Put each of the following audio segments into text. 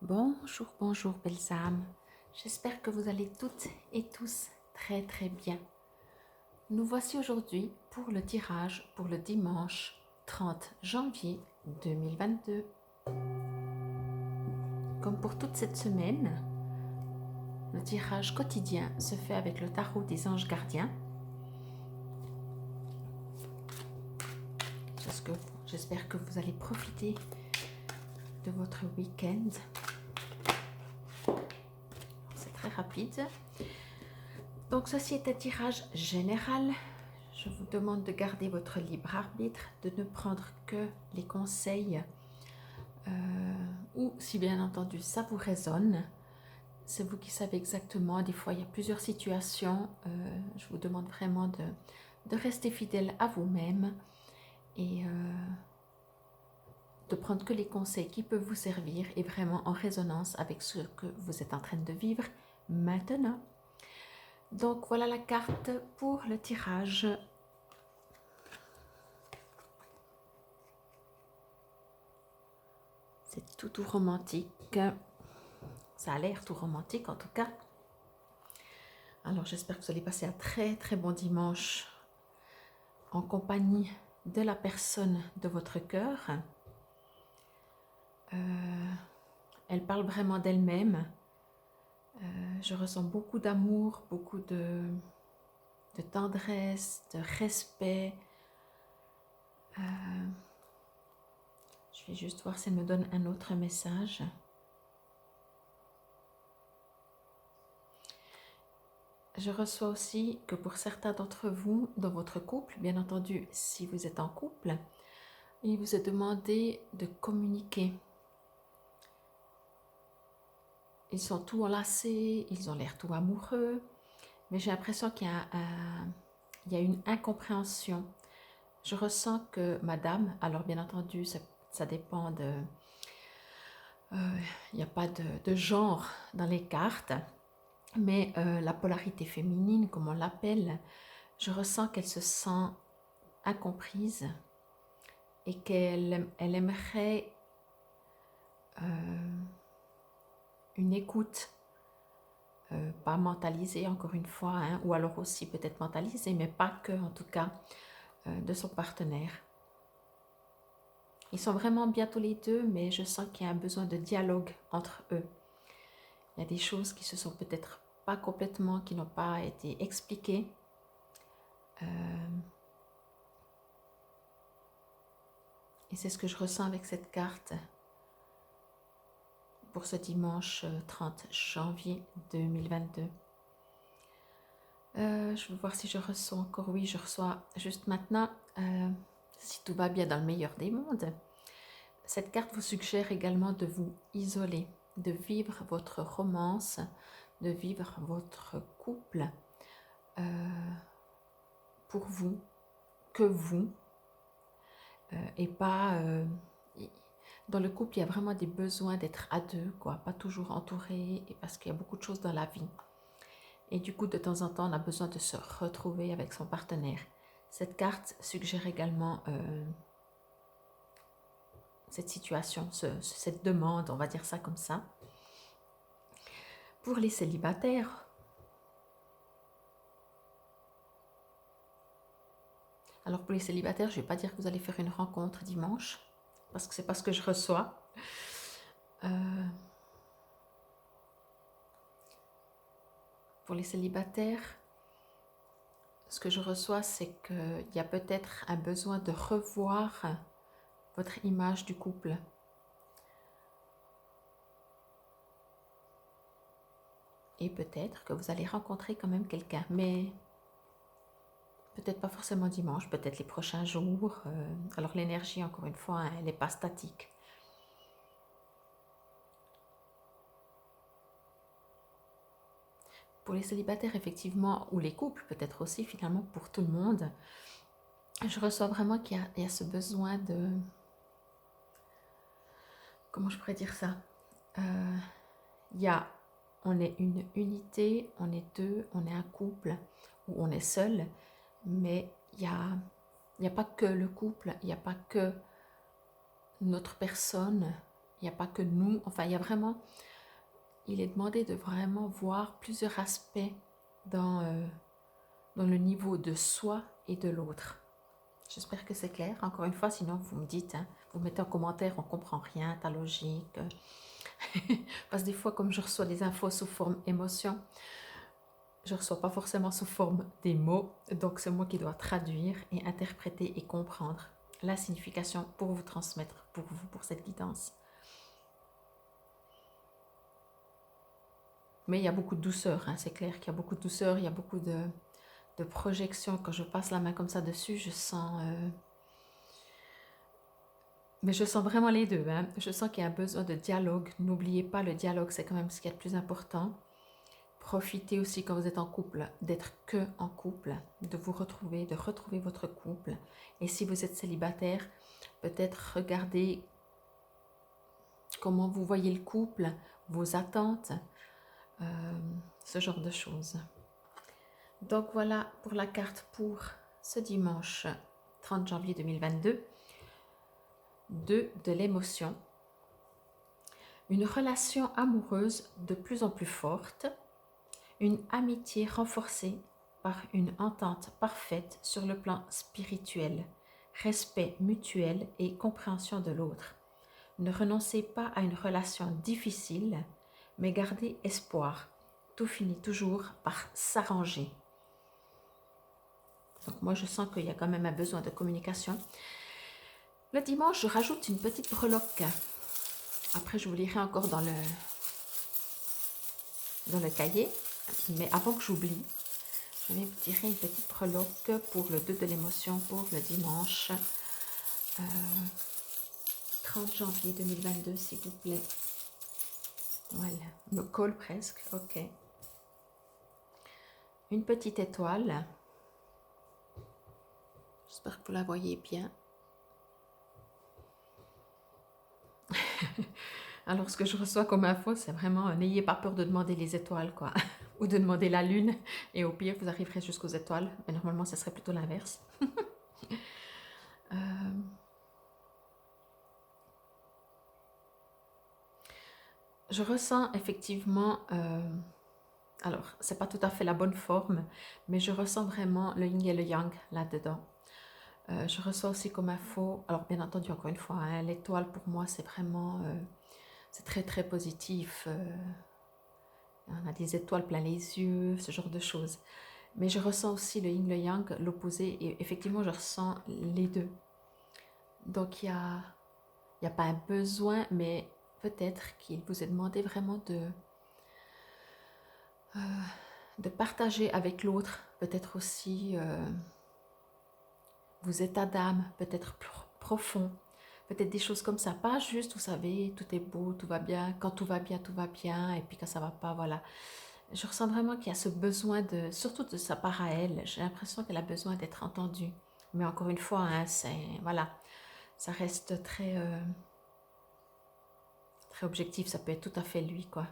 Bonjour, bonjour belles âmes. J'espère que vous allez toutes et tous très très bien. Nous voici aujourd'hui pour le tirage pour le dimanche 30 janvier 2022. Comme pour toute cette semaine, le tirage quotidien se fait avec le tarot des anges gardiens. J'espère que vous allez profiter de votre week-end. C'est très rapide. Donc ceci est un tirage général. Je vous demande de garder votre libre arbitre, de ne prendre que les conseils ou si bien entendu ça vous résonne. C'est vous qui savez exactement, des fois il y a plusieurs situations. Je vous demande vraiment de rester fidèle à vous-même et de prendre que les conseils qui peuvent vous servir et vraiment en résonance avec ce que vous êtes en train de vivre maintenant. Donc voilà la carte pour le tirage. C'est tout romantique. Ça a l'air tout romantique en tout cas. Alors j'espère que vous allez passer un très très bon dimanche en compagnie de la personne de votre cœur. Elle parle vraiment d'elle-même. Je ressens beaucoup d'amour, beaucoup de tendresse, de respect. Je vais juste voir si elle me donne un autre message. Je reçois aussi que pour certains d'entre vous, dans votre couple, bien entendu, si vous êtes en couple, il vous est demandé de communiquer. Ils sont tout enlacés, ils ont l'air tout amoureux, mais j'ai l'impression qu'il y a une incompréhension. Je ressens que madame, alors bien entendu, ça dépend de... Il n'y a pas de genre dans les cartes, mais la polarité féminine, comme on l'appelle, je ressens qu'elle se sent incomprise et qu'elle aimerait une écoute, pas mentalisée encore une fois, hein, ou alors aussi peut-être mentalisée, mais pas que en tout cas, de son partenaire. Ils sont vraiment bien tous les deux, mais je sens qu'il y a un besoin de dialogue entre eux. Il y a des choses qui se sont peut-être pas complètement, qui n'ont pas été expliquées. Et c'est ce que je ressens avec cette carte pour ce dimanche 30 janvier 2022. Je vais voir si je reçois encore. Oui, je reçois juste maintenant. Si tout va bien dans le meilleur des mondes. Cette carte vous suggère également de vous isoler, de vivre votre romance, de vivre votre couple pour vous, que vous, et pas... dans le couple, il y a vraiment des besoins d'être à deux, quoi, pas toujours entouré, et parce qu'il y a beaucoup de choses dans la vie. Et du coup, de temps en temps, on a besoin de se retrouver avec son partenaire. Cette carte suggère également cette situation, cette demande, on va dire ça comme ça. Pour les célibataires, alors pour les célibataires, je ne vais pas dire que vous allez faire une rencontre dimanche, parce que c'est pas ce que je reçois. Pour les célibataires, ce que je reçois, c'est qu'il y a peut-être un besoin de revoir votre image du couple. Et peut-être que vous allez rencontrer quand même quelqu'un, mais peut-être pas forcément dimanche, peut-être les prochains jours. Alors l'énergie, encore une fois, hein, elle n'est pas statique. Pour les célibataires, effectivement, ou les couples, peut-être aussi, finalement, pour tout le monde, je reçois vraiment qu'il y a ce besoin de... Comment je pourrais dire ça? On est une unité, on est deux, on est un couple, ou on est seul, mais il n'y a pas que le couple, il n'y a pas que notre personne, Il n'y a pas que nous. Enfin, il y a vraiment... Il est demandé de vraiment voir plusieurs aspects dans, dans le niveau de soi et de l'autre. J'espère que c'est clair. Encore une fois, sinon vous me dites, hein, vous mettez en commentaire, on ne comprend rien, ta logique. Parce que des fois, comme je reçois des infos sous forme émotion, je ne reçois pas forcément sous forme des mots. Donc c'est moi qui dois traduire et interpréter et comprendre la signification pour vous transmettre, pour vous, pour cette guidance. Mais il y a beaucoup de douceur, hein, c'est clair qu'il y a beaucoup de douceur, il y a beaucoup de projection. Quand je passe la main comme ça dessus, je sens... mais je sens vraiment les deux. Hein. Je sens qu'il y a besoin de dialogue. N'oubliez pas, le dialogue, c'est quand même ce qui est le plus important. Profitez aussi quand vous êtes en couple, d'être que en couple, de vous retrouver, de retrouver votre couple. Et si vous êtes célibataire, peut-être regardez comment vous voyez le couple, vos attentes, ce genre de choses. Donc voilà pour la carte pour ce dimanche 30 janvier 2022. 2 de l'émotion. Une relation amoureuse de plus en plus forte. Une amitié renforcée par une entente parfaite sur le plan spirituel. Respect mutuel et compréhension de l'autre. Ne renoncez pas à une relation difficile, mais gardez espoir. Tout finit toujours par s'arranger. Donc moi, je sens qu'il y a quand même un besoin de communication. Le dimanche, je rajoute une petite breloque. Après, je vous lirai encore dans le cahier. Mais avant que j'oublie, je vais vous tirer une petite breloque pour le 2 de l'émotion pour le dimanche 30 janvier 2022, s'il vous plaît. Voilà, me colle presque, ok. Une petite étoile. J'espère que vous la voyez bien. Alors, ce que je reçois comme info, c'est vraiment n'ayez pas peur de demander les étoiles, quoi. Ou de demander la lune. Et au pire, vous arriverez jusqu'aux étoiles. Mais normalement, ce serait plutôt l'inverse. Je ressens effectivement... alors, c'est pas tout à fait la bonne forme, mais je ressens vraiment le yin et le yang là-dedans. Je reçois aussi comme info... Alors, bien entendu, encore une fois, hein, l'étoile, pour moi, c'est vraiment... c'est très, très positif. On a des étoiles plein les yeux, ce genre de choses. Mais je ressens aussi le yin, le yang, l'opposé. Et effectivement, je ressens les deux. Donc, il y a pas un besoin, mais peut-être qu'il vous est demandé vraiment de partager avec l'autre. Peut-être aussi vos états d'âme, peut-être plus profonds. Peut-être des choses comme ça. Pas juste, vous savez, tout est beau, tout va bien. Quand tout va bien, tout va bien. Et puis quand ça va pas, voilà. Je ressens vraiment qu'il y a ce besoin de, surtout de sa part à elle, j'ai l'impression qu'elle a besoin d'être entendue. Mais encore une fois, hein, voilà, ça reste très, très objectif, ça peut être tout à fait lui, quoi.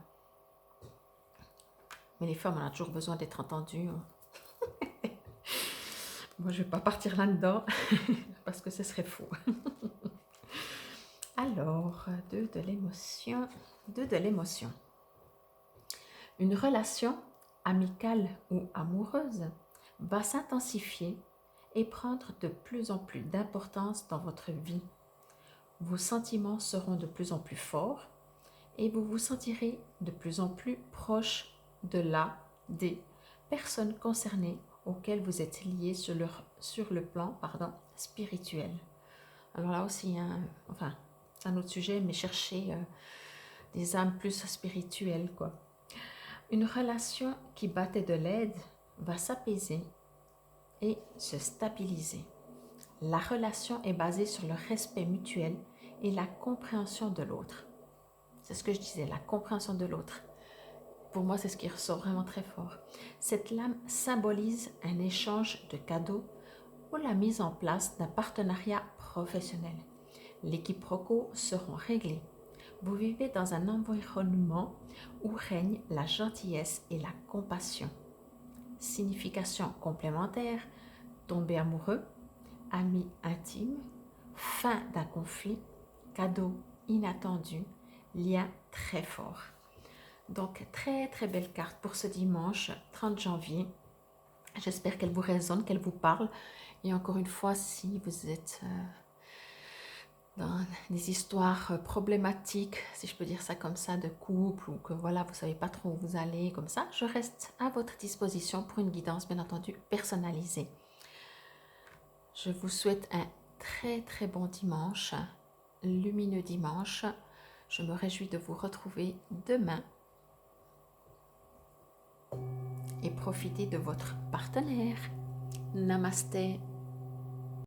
Mais les femmes, on a toujours besoin d'être entendues. Moi, je ne vais pas partir là-dedans, parce que ce serait faux. Alors, 2 de l'émotion, 2 de l'émotion. Une relation amicale ou amoureuse va s'intensifier et prendre de plus en plus d'importance dans votre vie. Vos sentiments seront de plus en plus forts et vous vous sentirez de plus en plus proche des personnes concernées auxquelles vous êtes liés sur le plan spirituel. Alors là aussi, hein, enfin, c'est un autre sujet, mais cherchez des âmes plus spirituelles, quoi. Une relation qui battait de l'aide va s'apaiser et se stabiliser. La relation est basée sur le respect mutuel et la compréhension de l'autre. C'est ce que je disais, la compréhension de l'autre. Pour moi, c'est ce qui ressort vraiment très fort. Cette lame symbolise un échange de cadeaux ou la mise en place d'un partenariat professionnel. Les quiproquos seront réglés. Vous vivez dans un environnement où règne la gentillesse et la compassion. Signification complémentaire, tomber amoureux, amis intimes, fin d'un conflit, cadeau inattendu, lien très fort. Donc, très très belle carte pour ce dimanche 30 janvier. J'espère qu'elle vous résonne, qu'elle vous parle. Et encore une fois, si vous êtes dans des histoires problématiques, si je peux dire ça comme ça, de couple, ou que voilà, vous ne savez pas trop où vous allez, comme ça, je reste à votre disposition pour une guidance, bien entendu, personnalisée. Je vous souhaite un très très bon dimanche, lumineux dimanche. Je me réjouis de vous retrouver demain et profitez de votre partenaire. Namasté.